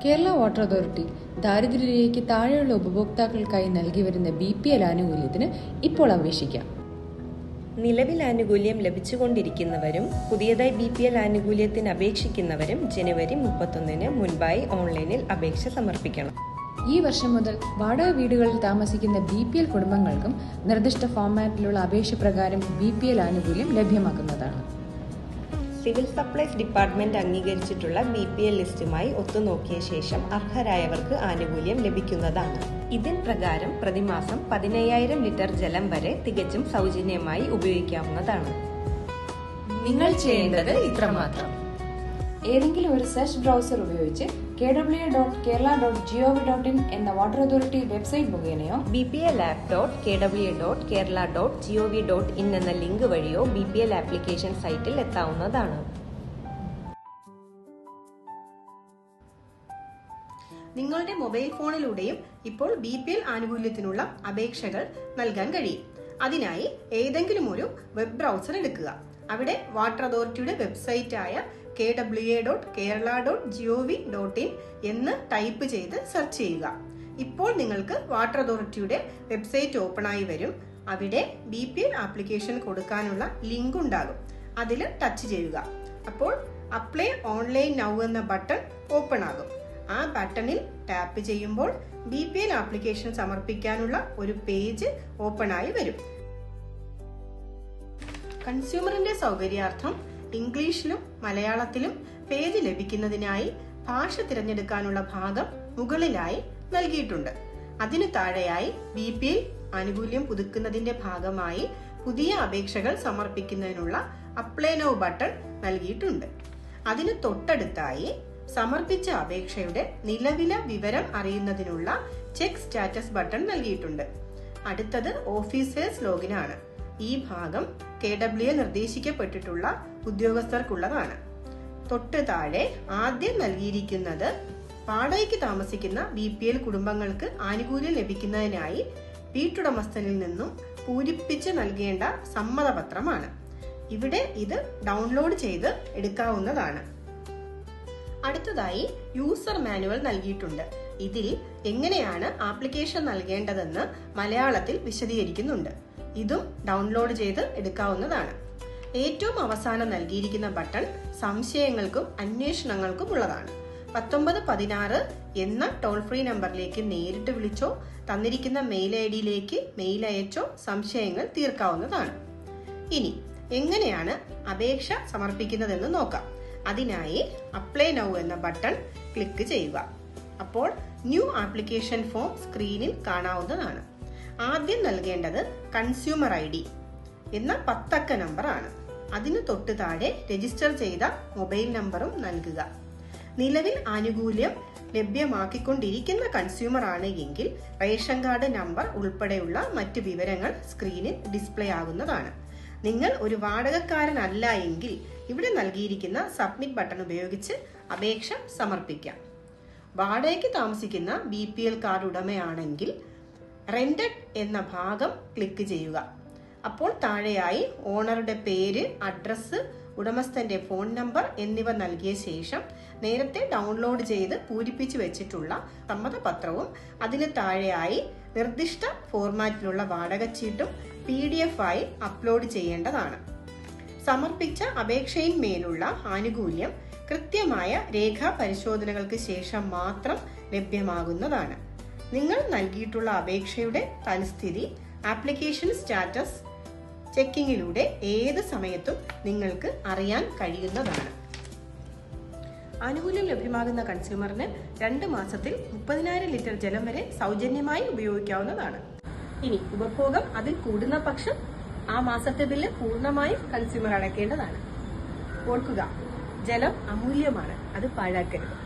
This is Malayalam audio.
കേരള വാട്ടർ അതോറിറ്റി ദാരിദ്ര്യരേഖയ്ക്ക് താഴെയുള്ള ഉപഭോക്താക്കൾക്കായി നൽകി വരുന്ന BPL ആനുകൂല്യത്തിന് ഇപ്പോൾ അപേക്ഷിക്കാം. നിലവിൽ ആനുകൂല്യം ലഭിച്ചുകൊണ്ടിരിക്കുന്നവരും പുതിയതായി BPL ആനുകൂല്യത്തിന് അപേക്ഷിക്കുന്നവരും ജനുവരി 31 മുൻപായി ഓൺലൈനിൽ അപേക്ഷ സമർപ്പിക്കണം. ഈ വർഷം മുതൽ വാടക വീടുകളിൽ താമസിക്കുന്ന BPL കുടുംബങ്ങൾക്കും നിർദ്ദിഷ്ട ഫോർമാറ്റിലുള്ള അപേക്ഷ പ്രകാരം BPL ആനുകൂല്യം ലഭ്യമാക്കുന്നതാണ്. സിവിൽ സപ്ലൈസ് ഡിപ്പാർട്ട്മെന്റ് അംഗീകരിച്ചിട്ടുള്ള BPL ലിസ്റ്റുമായി ഒത്തുനോക്കിയ ശേഷം അർഹരായവർക്ക് ആനുകൂല്യം ലഭിക്കുന്നതാണ്. ഇതിൻ പ്രകാരം പ്രതിമാസം 15,000 ലിറ്റർ ജലം വരെ തികച്ചും സൗജന്യമായി ഉപയോഗിക്കാവുന്നതാണ്. നിങ്ങൾ ചെയ്യേണ്ടത് ഇത്രമാത്രം: ഏതെങ്കിലും ഒരു സെർച്ച് ബ്രൗസർ ഉപയോഗിച്ച് kwa.kerala.gov.in എന്ന വാട്ടർ അതോറിറ്റി വെബ്സൈറ്റ് മുഖേനയോ bplapp.kwa.kerala.gov.in എന്ന ലിങ്ക് വഴിയോ BPL ആപ്ലിക്കേഷൻ സൈറ്റിൽ എത്താവുന്നതാണ്. നിങ്ങളുടെ മൊബൈൽ ഫോണിലൂടെയും ഇപ്പോൾ BPL ആനുകൂല്യത്തിനുള്ള അപേക്ഷകൾ നൽകാൻ കഴിയും. അതിനായി ഏതെങ്കിലും ഒരു വെബ് ബ്രൗസർ എടുക്കുക. അവിടെ വാട്ടർ അതോറിറ്റിയുടെ വെബ്സൈറ്റായ kwa.kerala.gov.in എന്ന് ടൈപ്പ് ചെയ്ത് സെർച്ച് ചെയ്യുക. ഇപ്പോൾ നിങ്ങൾക്ക് വാട്ടർ അതോറിറ്റിയുടെ വെബ്സൈറ്റ് ഓപ്പൺ ആയി വരും. അവിടെ BPL ആപ്ലിക്കേഷൻ കൊടുക്കാനുള്ള ലിങ്ക് ഉണ്ടാകും. അതിൽ ടച്ച് ചെയ്യുക. അപ്പോൾ അപ്ലൈ ഓൺലൈൻ നൗ എന്ന ബട്ടൺ ഓപ്പൺ ആകും. ആ ബട്ടണിൽ ടാപ്പ് ചെയ്യുമ്പോൾ BPL ആപ്ലിക്കേഷൻ സമർപ്പിക്കാനുള്ള ഒരു പേജ് ഓപ്പൺ ആയി വരും. കൺസ്യൂമറിന്റെ സൗകര്യാർത്ഥം ഇംഗ്ലീഷിലും മലയാളത്തിലും പേജ് ലഭിക്കുന്നതിനായി ഭാഷ തിരഞ്ഞെടുക്കാനുള്ള ഭാഗം മുകളിലായി നൽകിയിട്ടുണ്ട്. അതിനു താഴെയായി BPL ആനുകൂല്യം പുതുക്കുന്നതിന്റെ ഭാഗമായി പുതിയ അപേക്ഷകൾ സമർപ്പിക്കുന്നതിനുള്ള അപ്ലൈ നൗ ബട്ടൺ നൽകിയിട്ടുണ്ട്. അതിന് തൊട്ടടുത്തായി സമർപ്പിച്ച അപേക്ഷയുടെ നിലവിലെ വിവരം അറിയുന്നതിനുള്ള ചെക്ക് സ്റ്റാറ്റസ് ബട്ടൺ നൽകിയിട്ടുണ്ട്. അടുത്തത് ഓഫീസേഴ്സ് ലോഗിൻ ആണ്. ഈ ഭാഗം KWA നിർദ്ദേശിക്കപ്പെട്ടിട്ടുള്ള ഉദ്യോഗസ്ഥർക്കുള്ളതാണ്. തൊട്ട് താഴെ ആദ്യം നൽകിയിരിക്കുന്നത് വാടകയ്ക്ക് താമസിക്കുന്ന BPL കുടുംബങ്ങൾക്ക് ആനുകൂല്യം ലഭിക്കുന്നതിനായി വീട്ടുടമസ്ഥനിൽ നിന്നും പൂരിപ്പിച്ച് നൽകേണ്ട സമ്മതപത്രമാണ്. ഇവിടെ ഇത് ഡൗൺലോഡ് ചെയ്ത് എടുക്കാവുന്നതാണ്. അടുത്തതായി യൂസർ മാനുവൽ നൽകിയിട്ടുണ്ട്. ഇതിൽ എങ്ങനെയാണ് ആപ്ലിക്കേഷൻ നൽകേണ്ടതെന്ന് മലയാളത്തിൽ വിശദീകരിക്കുന്നുണ്ട്. ഇതും ഡൗൺലോഡ് ചെയ്ത് എടുക്കാവുന്നതാണ്. ഏറ്റവും അവസാനം നൽകിയിരിക്കുന്ന ബട്ടൺ സംശയങ്ങൾക്കും അന്വേഷണങ്ങൾക്കും ഉള്ളതാണ്. 1916 എന്ന ടോൾ ഫ്രീ നമ്പറിലേക്ക് നേരിട്ട് വിളിച്ചോ തന്നിരിക്കുന്ന മെയിൽ ID-യിലേക്ക് മെയിൽ അയച്ചോ സംശയങ്ങൾ തീർക്കാവുന്നതാണ്. ഇനി എങ്ങനെയാണ് അപേക്ഷ സമർപ്പിക്കുന്നതെന്ന് നോക്കാം. അതിനായി അപ്ലൈ നൗ എന്ന ബട്ടൺ ക്ലിക്ക് ചെയ്യുക. അപ്പോൾ ന്യൂ ആപ്ലിക്കേഷൻ ഫോം സ്ക്രീനിൽ കാണാവുന്നതാണ്. ആദ്യം നൽകേണ്ടത് കൺസ്യൂമർ ID എന്ന 10 അക്ക നമ്പർ ആണ്. അതിന് തൊട്ട് താഴെ രജിസ്റ്റർ ചെയ്ത മൊബൈൽ നമ്പറും നൽകുക. നിലവിൽ ആനുകൂല്യം ലഭ്യമാക്കിക്കൊണ്ടിരിക്കുന്ന കൺസ്യൂമർ ആണ് എങ്കിൽ റേഷൻ കാർഡ് നമ്പർ ഉൾപ്പെടെയുള്ള മറ്റു വിവരങ്ങൾ സ്ക്രീനിൽ ഡിസ്പ്ലേ ആകുന്നതാണ്. നിങ്ങൾ ഒരു വാടകക്കാരനല്ല എങ്കിൽ ഇവിടെ നൽകിയിരിക്കുന്ന സബ്മിറ്റ് ബട്ടൺ ഉപയോഗിച്ച് അപേക്ഷ സമർപ്പിക്കാം. വാടകയ്ക്ക് താമസിക്കുന്ന BPL കാർഡ് ഉടമയാണെങ്കിൽ റെന്റഡ് എന്ന ഭാഗം ക്ലിക്ക് ചെയ്യുക. അപ്പോൾ താഴെയായി ഓണറുടെ പേര്, അഡ്രസ്, ഉടമസ്ഥന്റെ ഫോൺ നമ്പർ എന്നിവ നൽകിയ ശേഷം നേരത്തെ ഡൗൺലോഡ് ചെയ്ത് പൂരിപ്പിച്ചു വെച്ചിട്ടുള്ള സമ്മതപത്രവും അതിന് താഴെയായി നിർദ്ദിഷ്ട ഫോർമാറ്റിലുള്ള വാടകച്ചീട്ടും PDF ആയി അപ്ലോഡ് ചെയ്യേണ്ടതാണ്. സമർപ്പിച്ച അപേക്ഷയിന്മേലുള്ള ആനുകൂല്യം കൃത്യമായ രേഖാ പരിശോധനകൾക്ക് ശേഷം മാത്രം ലഭ്യമാകുന്നതാണ്. നിങ്ങൾ നൽകിയിട്ടുള്ള അപേക്ഷയുടെ തൽസ്ഥിതി ആപ്ലിക്കേഷൻ സ്റ്റാറ്റസ് ചെക്കിങ്ങിലൂടെ ഏത് സമയത്തും നിങ്ങൾക്ക് അറിയാൻ കഴിയുന്നതാണ്. ആനുകൂല്യം ലഭ്യമാകുന്ന കൺസ്യൂമറിന് 2 മാസത്തിൽ 30,000 ലിറ്റർ ജലം വരെ സൗജന്യമായി ഉപയോഗിക്കാവുന്നതാണ്. ഇനി ഉപഭോഗം അതിൽ കൂടുന്ന പക്ഷം ആ മാസത്തെ ബില്ല് പൂർണ്ണമായും കൺസ്യൂമർ അടയ്ക്കേണ്ടതാണ്. ഓർക്കുക, ജലം അമൂല്യമാണ്, അത് പാഴാക്കരുത്.